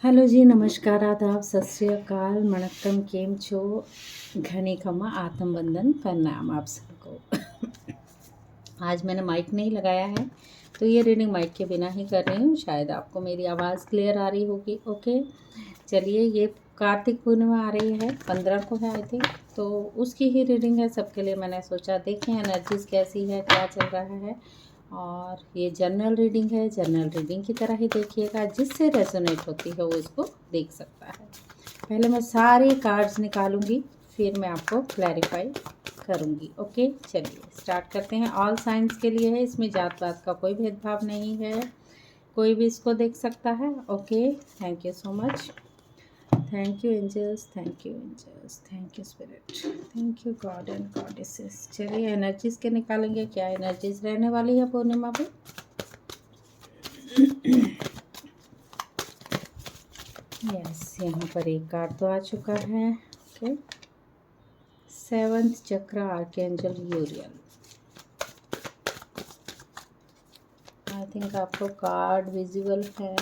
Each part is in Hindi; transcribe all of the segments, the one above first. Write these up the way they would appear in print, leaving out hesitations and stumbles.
हेलो जी, नमस्कार, आदाब, सत श्री अकाल, वणक्कम, केम छो, घनी खमा, आत्म बंधन, प्रणाम आप सबको। आज मैंने माइक नहीं लगाया है, तो ये रीडिंग माइक के बिना ही कर रही हूँ। शायद आपको मेरी आवाज़ क्लियर आ रही होगी। ओके, चलिए। ये कार्तिक पूर्णिमा आ रही है, 15 को है आई थिंक, तो उसकी ही रीडिंग है सबके लिए। मैंने सोचा देखें एनर्जीज कैसी है, क्या चल रहा है। और ये जनरल रीडिंग है, जनरल रीडिंग की तरह ही देखिएगा। जिससे रेजोनेट होती है वो इसको देख सकता है। पहले मैं सारे कार्ड्स निकालूंगी, फिर मैं आपको क्लैरिफाई करूंगी। ओके, चलिए स्टार्ट करते हैं। ऑल साइंस के लिए है, इसमें जात पात का कोई भेदभाव नहीं है, कोई भी इसको देख सकता है। Okay, thank you so much. Thank you angels, thank you angels, thank you spirit, thank you god and goddesses. चलिए एनर्जीज के निकालेंगे, क्या एनर्जीज रहने वाली है पूर्णिमा पे। यस, यहाँ पर एक कार्ड तो आ चुका है। ओके, सेवंथ चक्र, आर्कएंजल यूरियल। आई थिंक आपको कार्ड विजिबल है।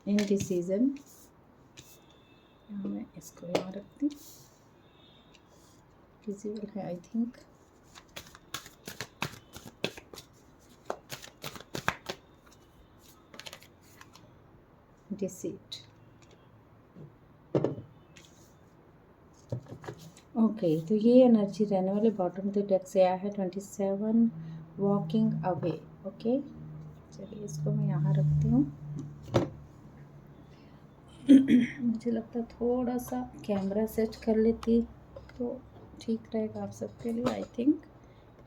इनडिसीजन, मैं इसको यहाँ रखती हूँ। विजिबल है आई थिंक। डिसीट। ओके, तो ये एनर्जी रहने वाले बॉटम ऑफ द डेक से आया है 27 वॉकिंग अवे। ओके, चलिए इसको मैं यहाँ रखती हूँ। मुझे लगता है थोड़ा सा कैमरा सेट कर लेती तो ठीक रहेगा आप सबके लिए आई थिंक,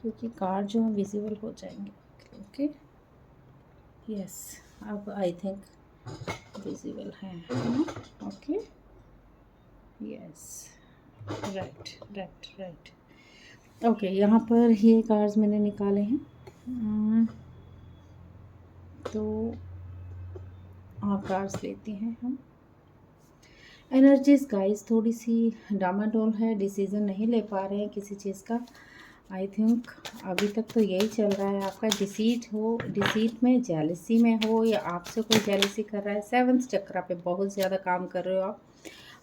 क्योंकि कार्ड जो है विजिबल हो जाएंगे। ओके, यस, अब आई थिंक विजिबल है ना। Okay, yes, right right right. Okay, यहाँ पर ये कार्ड्स मैंने निकाले हैं। तो कार्ड्स लेते हैं हम। एनर्जीज गाइस थोड़ी सी डामाडोल है, डिसीजन नहीं ले पा रहे हैं किसी चीज़ का। आई थिंक अभी तक तो यही चल रहा है आपका। डिसीट हो, डिसीट में, जेलसी में हो, या आपसे कोई जेलसी कर रहा है। सेवंथ चक्रा पे बहुत ज़्यादा काम कर रहे हो आप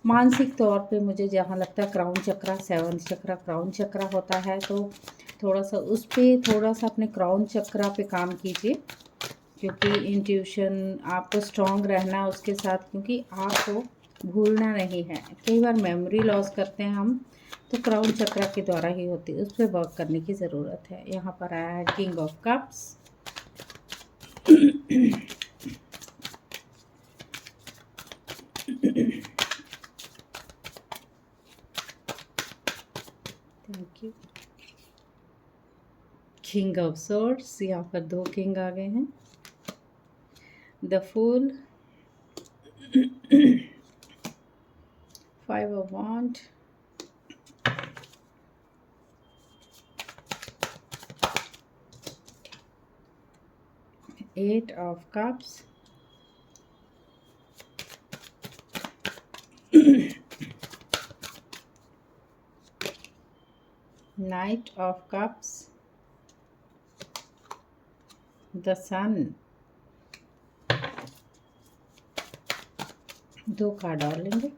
मानसिक तौर पे। मुझे जहाँ लगता है क्राउन चक्रा, सेवंथ चक्रा क्राउन चक्रा होता है, तो थोड़ा सा उस पर थोड़ा सा अपने क्राउन चक्रा पे काम कीजिए, क्योंकि इंट्यूशन आपको स्ट्रॉन्ग रहना है उसके साथ, क्योंकि आपको भूलना नहीं है। कई बार मेमोरी लॉस करते हैं हम, तो क्राउन चक्र के द्वारा ही होती है, उस पर वर्क करने की ज़रूरत है। यहाँ पर आया है king of cups. Thank you. King of swords, यहाँ पर दो किंग आ गए हैं। The fool, five of wand, eight of cups, knight of cups, the sun. दो कार्ड और लेंगे।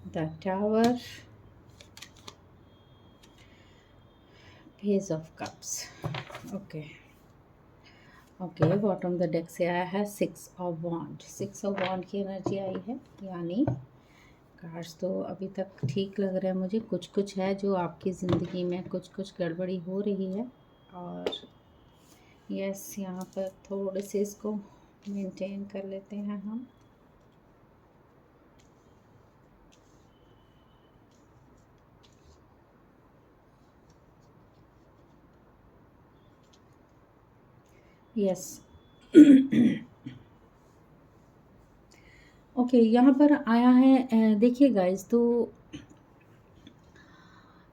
The tower, page of cups. Okay okay, bottom the deck से आया है six of wand. Six of wand की एनर्जी आई है, यानी कार्ड्स तो अभी तक ठीक लग रहा है मुझे। कुछ कुछ है जो आपकी ज़िंदगी में कुछ कुछ गड़बड़ी हो रही है, और यस यहाँ पर थोड़े से इसको मेंटेन कर लेते हैं हम। यस ओके, यहाँ पर आया है। देखिए गाइस, तो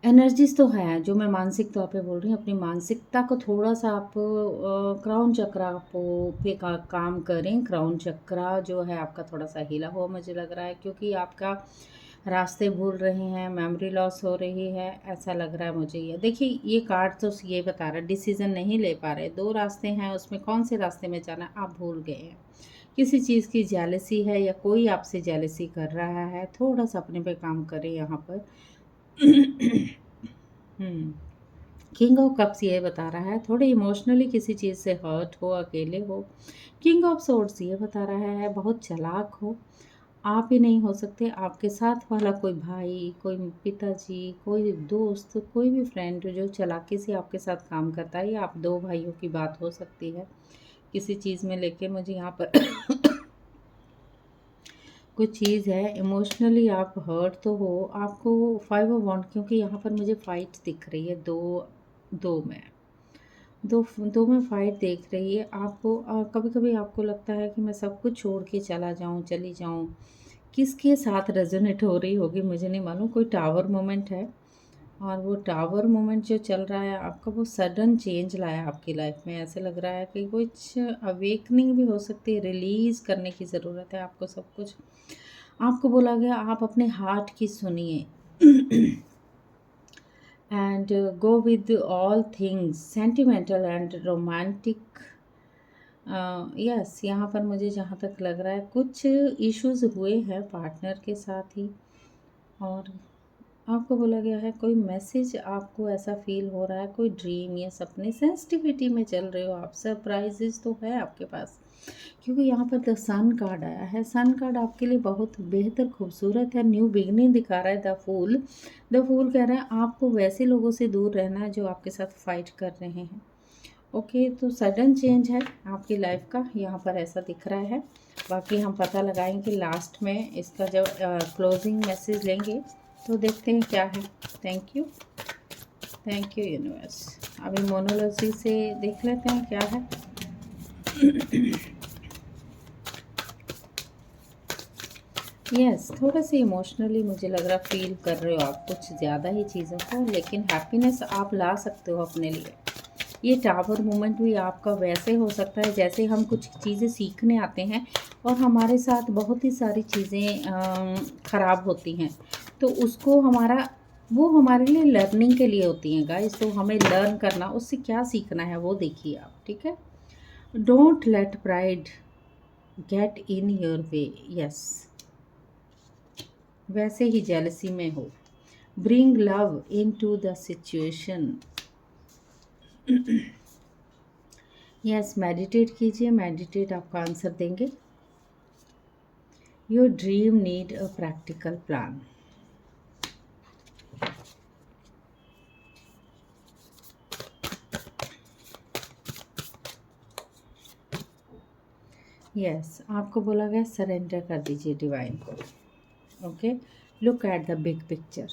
एनर्जीज तो है, जो मैं मानसिक तौर पे बोल रही हूँ, अपनी मानसिकता को थोड़ा सा आप क्राउन चक्रा पे काम करें। क्राउन चक्रा जो है आपका थोड़ा सा हिला हुआ मुझे लग रहा है, क्योंकि आपका रास्ते भूल रहे हैं, मेमोरी लॉस हो रही है, ऐसा लग रहा है मुझे। ये देखिए, ये कार्ड तो ये बता रहा है डिसीजन नहीं ले पा रहे। 2 रास्ते हैं, उसमें कौन से रास्ते में जाना है आप भूल गए हैं। किसी चीज़ की जेलसी है या कोई आपसे जेलसी कर रहा है, थोड़ा-सा अपने पे काम करें यहाँ पर। किंग ऑफ कप्स ये बता रहा है थोड़े इमोशनली किसी चीज़ से हर्ट हो, अकेले हो। किंग ऑफ सोर्ड्स ये बता रहा है बहुत चालाक हो, आप ही नहीं हो सकते, आपके साथ वाला कोई भाई, कोई पिताजी, कोई दोस्त, कोई भी फ्रेंड जो चालाकी से आपके साथ काम करता है, या आप 2 भाइयों की बात हो सकती है किसी चीज़ में लेके। मुझे यहाँ पर कुछ चीज़ है, इमोशनली आप हर्ट तो हो, आपको 5 ऑफ वांड, क्योंकि यहाँ पर मुझे फाइट दिख रही है, दो में दो में फाइट देख रही है आपको। कभी कभी आपको लगता है कि मैं सब कुछ छोड़ के चली जाऊँ। किसके साथ रेजोनेट हो रही होगी मुझे नहीं मालूम। कोई टावर मोमेंट है, और वो टावर मोमेंट जो चल रहा है आपका, वो सडन चेंज लाया आपकी लाइफ में। ऐसे लग रहा है कि कुछ अवेकनिंग भी हो सकती है, रिलीज़ करने की ज़रूरत है आपको सब कुछ। आपको बोला गया आप अपने हार्ट की सुनिए and go with all things sentimental and romantic. Yes, यहाँ पर मुझे जहाँ तक लग रहा है कुछ इश्यूज हुए हैं पार्टनर के साथ ही, और आपको बोला गया है कोई मैसेज आपको ऐसा फील हो रहा है, कोई ड्रीम या सपने, सेंसिटिविटी में चल रहे हो आप, सरप्राइजेस तो है आपके पास। क्योंकि यहाँ पर द सन कार्ड आया है, सन कार्ड आपके लिए बहुत बेहतर खूबसूरत है, न्यू बिगनिंग दिखा रहा है। द फूल कह रहा है आपको वैसे लोगों से दूर रहना है जो आपके साथ फाइट कर रहे हैं। ओके, तो सडन चेंज है आपकी लाइफ का, यहाँ पर ऐसा दिख रहा है। बाकी हम पता लगाएंगे लास्ट में, इसका जब क्लोजिंग मैसेज लेंगे तो देखते हैं क्या है। Thank you universe. अभी मोनोलॉजी से देख लेते हैं क्या है। यस, थोड़ा सा इमोशनली मुझे लग रहा फील कर रहे हो आप कुछ ज़्यादा ही चीज़ों को, लेकिन हैप्पीनेस आप ला सकते हो अपने लिए। ये टावर मोमेंट भी आपका वैसे हो सकता है जैसे हम कुछ चीज़ें सीखने आते हैं और हमारे साथ बहुत ही सारी चीज़ें ख़राब होती हैं, तो उसको वो हमारे लिए लर्निंग के लिए होती हैं गाइस। तो हमें लर्न करना, उससे क्या सीखना है वो देखिए आप, ठीक है। Don't let pride get in your way. Yes, वैसे ही जेलसी में हो। Bring love into the situation. Yes, meditate कीजिए, मेडिटेट आपका आंसर देंगे। Your dream need a practical plan. Yes, आपको बोला गया सरेंडर कर दीजिए डिवाइन को। Okay, look at the big picture.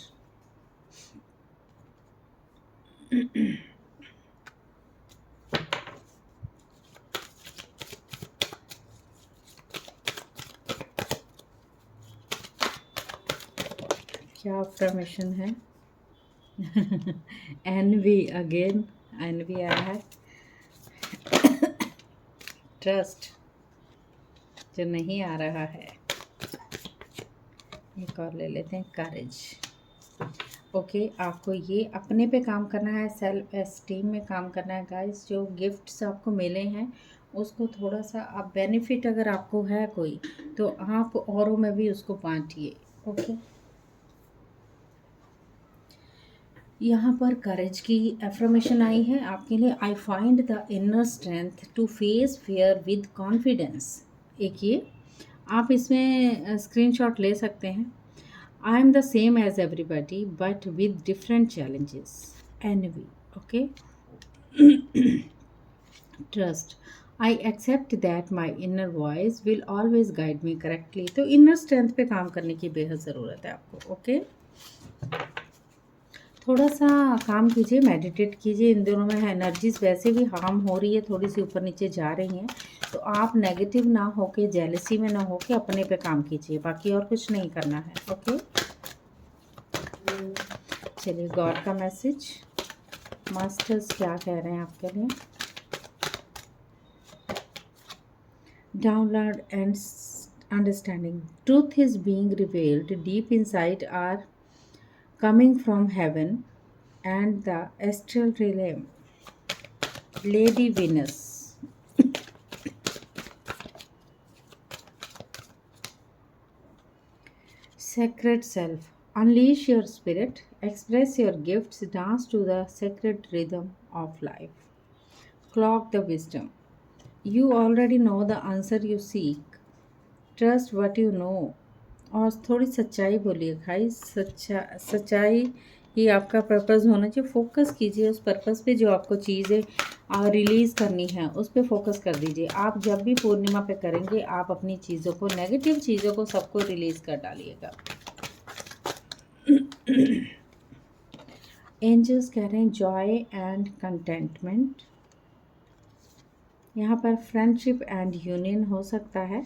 क्या अफर्मेशन है? एनवी अगेन, एनवी आया है। ट्रस्ट जो नहीं आ रहा है, एक और ले लेते हैं, करेज। ओके, आपको ये अपने पे काम करना है, सेल्फ एस्टीम में काम करना है गाइस। जो गिफ्ट्स आपको मिले हैं उसको थोड़ा सा आप बेनिफिट, अगर आपको है कोई तो आप औरों में भी उसको बांटिए। ओके, यहाँ पर करेज की एफर्मेशन आई है आपके लिए। I find the inner strength to face fear with confidence. एक ये आप इसमें स्क्रीनशॉट ले सकते हैं। I am the same as everybody but with different challenges. Envy. Okay, trust, I accept that my inner voice will always guide me correctly. तो इनर स्ट्रेंथ पे काम करने की बेहद ज़रूरत है आपको। ओके, थोड़ा सा काम कीजिए, मेडिटेट कीजिए। इन दिनों में एनर्जीज वैसे भी हार्म हो रही है, थोड़ी सी ऊपर नीचे जा रही हैं, तो आप नेगेटिव ना होके, जेलसी में ना होके अपने पे काम कीजिए, बाकी और कुछ नहीं करना है। ओके, चलिए गॉड का मैसेज, मास्टर्स क्या कह रहे हैं आपके लिए। Download and understanding. Truth is being revealed deep inside are coming from heaven and the astral realm. Lady Venus. Sacred self. Unleash your spirit, express your gifts, dance to the sacred rhythm of life. Clock the wisdom. You already know the answer you seek. Trust what you know. और थोड़ी सच्चाई बोलिए भाई, सच्चाई ही आपका पर्पस होना चाहिए। फोकस कीजिए उस पर्पस पे जो आपको चीज़ें रिलीज़ करनी है, उस पे फोकस कर दीजिए। आप जब भी पूर्णिमा पे करेंगे, आप अपनी चीज़ों को, नेगेटिव चीज़ों को सबको रिलीज़ कर डालिएगा। एंजल्स कह रहे हैं जॉय एंड कंटेंटमेंट। यहाँ पर फ्रेंडशिप एंड यूनियन हो सकता है।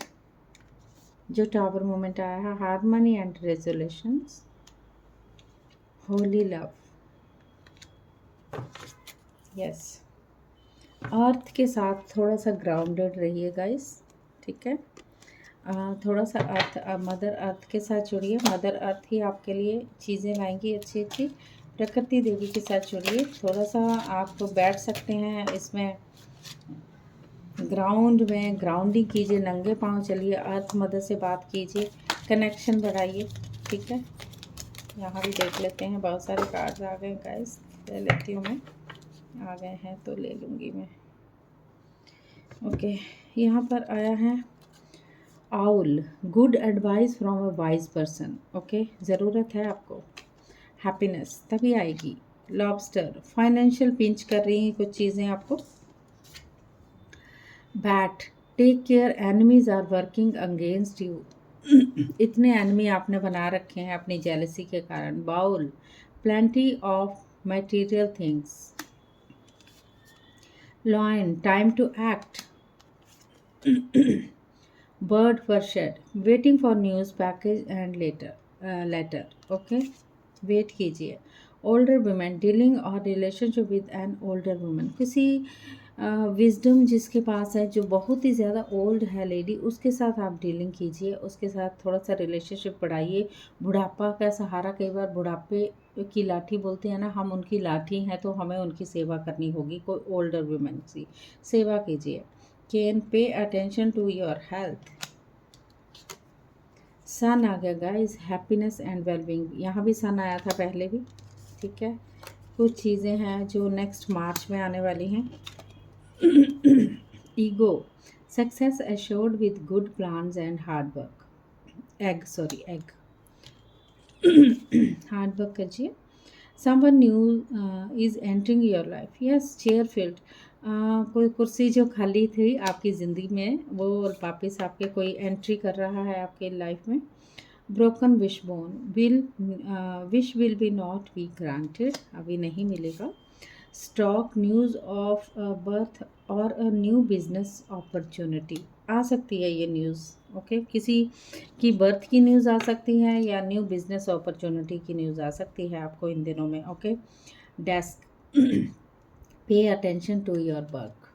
जो टावर मोमेंट आया है, harmony and resolutions, holy love. Yes, earth के साथ थोड़ा सा ग्राउंडेड रहिए गाइस, ठीक है। थोड़ा सा अर्थ, मदर अर्थ के साथ जुड़िए। मदर अर्थ ही आपके लिए चीज़ें लाएंगी अच्छी अच्छी। प्रकृति देवी के साथ जुड़िए। थोड़ा सा आप बैठ सकते हैं इसमें, ग्राउंड में ग्राउंडिंग कीजिए, नंगे पांव चलिए, अर्थ मदर से बात कीजिए, कनेक्शन बढ़ाइए, ठीक है। यहाँ भी देख लेते हैं, बहुत सारे कार्ड्स आ गए गाइस, ले लेती हूँ मैं। आ गए हैं तो ले लूँगी मैं। ओके, यहाँ पर आया है owl, good advice from a wise person. Okay, ज़रूरत है आपको, हैप्पीनेस तभी आएगी। लॉबस्टर, फाइनेंशियल पिंच कर रही हैं कुछ चीज़ें आपको। Bat, take care, enemies are working against you. इतने एनिमी आपने बना रखे हैं अपनी जेलसी के कारण। Bowl, plenty of material things. Lion, time to act. Bird for shed, waiting for news package and letter. Okay, wait कीजिए। ओल्डर वुमेन, डीलिंग और relationship with an older women. किसी विजडम जिसके पास है, जो बहुत ही ज़्यादा ओल्ड है लेडी, उसके साथ आप डीलिंग कीजिए, उसके साथ थोड़ा सा रिलेशनशिप बढ़ाइए। बुढ़ापा का सहारा, कई बार बुढ़ापे की लाठी बोलते हैं ना, हम उनकी लाठी हैं, तो हमें उनकी सेवा करनी होगी। कोई ओल्डर वुमेन की सेवा कीजिए। Can pay attention to your health. Sun आ गया गाइस, हैप्पीनेस एंड वेलबींग। यहाँ भी सन आया था पहले भी, ठीक है। कुछ चीज़ें हैं जो नेक्स्ट मार्च में आने वाली हैं। Ego, success assured with good plans and hard work. एग हार्ड वर्क कीजिए। Someone new is entering your life. Yes, chair field, कोई कुर्सी जो खाली थी आपकी ज़िंदगी में, वो वापस आपके कोई एंट्री कर रहा है आपके लाइफ में। Broken wish bone, wish will be not be granted, अभी नहीं मिलेगा। स्टॉक, न्यूज़ ऑफ बर्थ और अ न्यू बिजनेस अपॉर्चुनिटी आ सकती है ये न्यूज़। ओके, किसी की बर्थ की न्यूज़ आ सकती है या न्यू बिजनेस अपॉर्चुनिटी की न्यूज़ आ सकती है आपको इन दिनों में। Okay, desk, pay attention to your work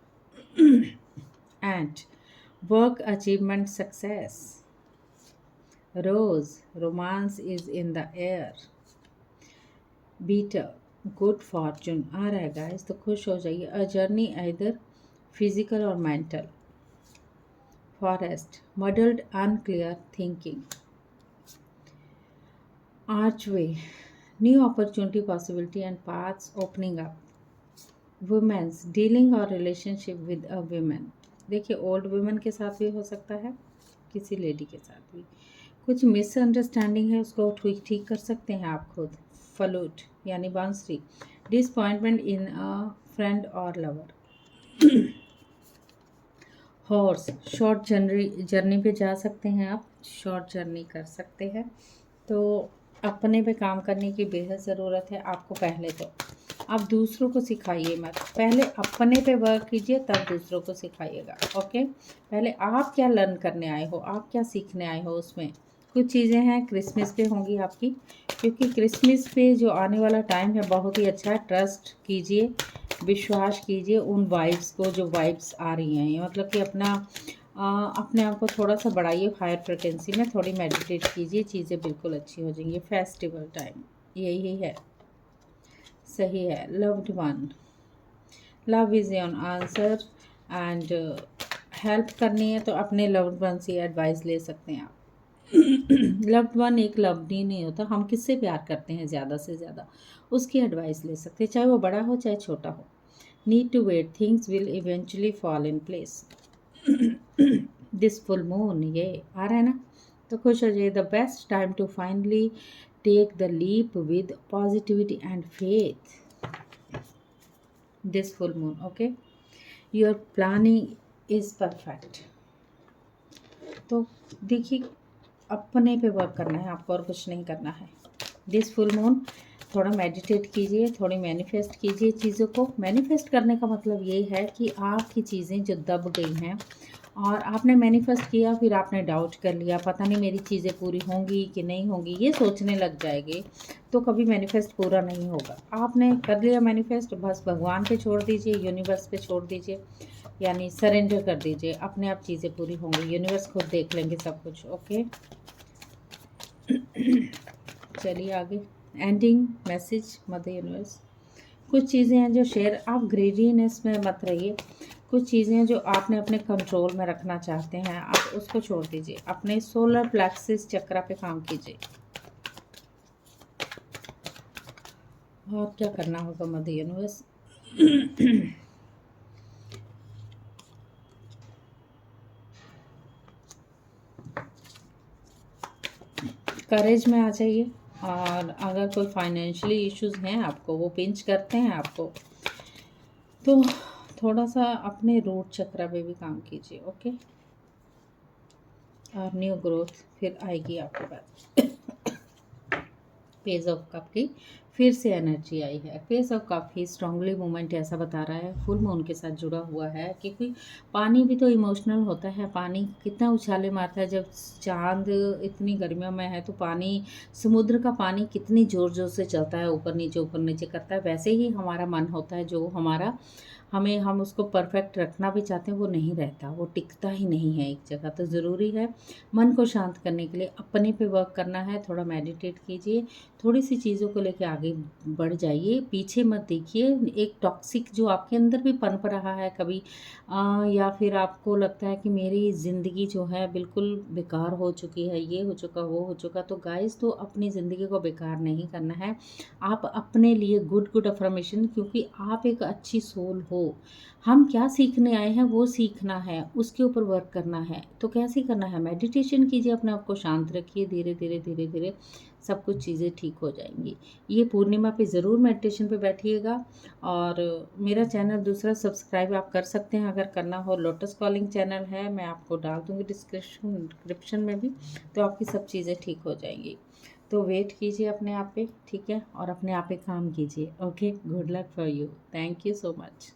and work achievement success. Rose, romance is in the air. Beater, good fortune आ रहा है गाइस, तो खुश हो जाइए। अ जर्नी आइदर फिजिकल और mental. Forest, muddled unclear thinking. Archway, new opportunity possibility and paths opening up. Womens, dealing और रिलेशनशिप विद अ वुमेन। देखिए, ओल्ड वुमेन के साथ भी हो सकता है, किसी लेडी के साथ भी कुछ मिसअंडरस्टैंडिंग है, उसको ठीक कर सकते हैं आप खुद। फलूट यानी बांसुरी, डिसअपॉइंटमेंट इन अ फ्रेंड और लवर। हॉर्स, शॉर्ट जर्नी पे जा सकते हैं आप, शॉर्ट जर्नी कर सकते हैं। तो अपने पे काम करने की बेहद ज़रूरत है आपको। पहले तो आप दूसरों को सिखाइए मत, पहले अपने पे वर्क कीजिए, तब दूसरों को सिखाइएगा। ओके, पहले आप क्या लर्न करने आए हो, आप क्या सीखने आए हो, उसमें कुछ चीज़ें हैं क्रिसमस पे होंगी आपकी, क्योंकि क्रिसमस पे जो आने वाला टाइम है बहुत ही अच्छा है। ट्रस्ट कीजिए, विश्वास कीजिए उन वाइब्स को, जो वाइब्स आ रही हैं, मतलब कि अपना अपने आप को थोड़ा सा बढ़ाइए हायर फ्रिक्वेंसी में, थोड़ी मेडिटेट कीजिए, चीज़ें बिल्कुल अच्छी हो जाएंगी। फेस्टिवल टाइम यही है, सही है। Loved one, love is your answer and help करनी है तो अपने लव्ड वन से एडवाइस ले सकते हैं आप। लव्ड वन एक लव्ड ही नहीं होता, हम किससे प्यार करते हैं ज़्यादा से ज़्यादा, उसकी एडवाइस ले सकते हैं, चाहे वो बड़ा हो चाहे छोटा हो। Need to wait, things will eventually fall in place. This full moon, ये आ रहा है ना, तो खुश हो जाइए। The best time to finally take the leap with positivity and faith. This full moon, okay, your planning is perfect. तो देखिए, अपने पे वर्क करना है आपको और कुछ नहीं करना है। दिस फुल मून, थोड़ा मेडिटेट कीजिए, थोड़ी मैनिफेस्ट कीजिए चीज़ों को। मैनिफेस्ट करने का मतलब ये है कि आपकी चीज़ें जो दब गई हैं और आपने मैनिफेस्ट किया, फिर आपने डाउट कर लिया, पता नहीं मेरी चीज़ें पूरी होंगी कि नहीं होंगी, ये सोचने लग जाएंगे तो कभी मैनिफेस्ट पूरा नहीं होगा। आपने कर लिया मैनिफेस्ट, बस भगवान पे छोड़ दीजिए, यूनिवर्स पे छोड़ दीजिए, यानी सरेंडर कर दीजिए, अपने आप चीज़ें पूरी होंगी, यूनिवर्स खुद देख लेंगे सब कुछ। ओके, चलिए आगे। एंडिंग मैसेज मदर यूनिवर्स, कुछ चीज़ें हैं जो शेयर, आप ग्रीडीनेस में मत रहिए। कुछ चीज़ें जो आपने अपने कंट्रोल में रखना चाहते हैं, आप उसको छोड़ दीजिए, अपने सोलर प्लेक्सिस चक्रा पे काम कीजिए। और क्या करना होगा मदर यूनिवर्स? करेज में आ जाइए। और अगर कोई फाइनेंशियली इश्यूज हैं आपको, वो पिंच करते हैं आपको, तो थोड़ा सा अपने रूट चक्रा पे भी काम कीजिए। ओके, और न्यू ग्रोथ फिर आएगी आपके पास। पेज ऑफ कप की फिर से एनर्जी आई है। Page of cup he strongly movement ऐसा बता रहा है, फुल मून के साथ जुड़ा हुआ है, क्योंकि पानी भी तो इमोशनल होता है। पानी कितना उछाले मारता है, जब चांद इतनी गर्मियों में है तो पानी, समुद्र का पानी कितनी ज़ोर ज़ोर से चलता है, ऊपर नीचे करता है। वैसे ही हमारा मन होता है, जो हमारा, हम उसको परफेक्ट रखना भी चाहते हैं, वो नहीं रहता, वो टिकता ही नहीं है एक जगह। तो ज़रूरी है मन को शांत करने के लिए अपने पे वर्क करना है, थोड़ा मेडिटेट कीजिए, थोड़ी सी चीज़ों को लेके आगे बढ़ जाइए, पीछे मत देखिए। एक टॉक्सिक जो आपके अंदर भी पनप रहा है कभी, या फिर आपको लगता है कि मेरी ज़िंदगी जो है बिल्कुल बेकार हो चुकी है, ये हो चुका वो हो चुका, तो गाइस, तो अपनी ज़िंदगी को बेकार नहीं करना है। आप अपने लिए गुड अफर्मेशन, क्योंकि आप एक अच्छी सोल हो। हम क्या सीखने आए हैं वो सीखना है, उसके ऊपर वर्क करना है। तो कैसे करना है? मेडिटेशन कीजिए, अपने आप को शांत रखिए, धीरे धीरे धीरे धीरे सब कुछ चीज़ें ठीक हो जाएंगी। ये पूर्णिमा पे ज़रूर मेडिटेशन पे बैठिएगा। और मेरा चैनल दूसरा सब्सक्राइब आप कर सकते हैं अगर करना हो। लोटस कॉलिंग चैनल है, मैं आपको डाल दूँगी डिस्क्रिप्शन में भी, तो आपकी सब चीज़ें ठीक हो जाएंगी। तो वेट कीजिए अपने आप पे, ठीक है, और अपने आप पे काम कीजिए। Okay, good luck for you, thank you so much.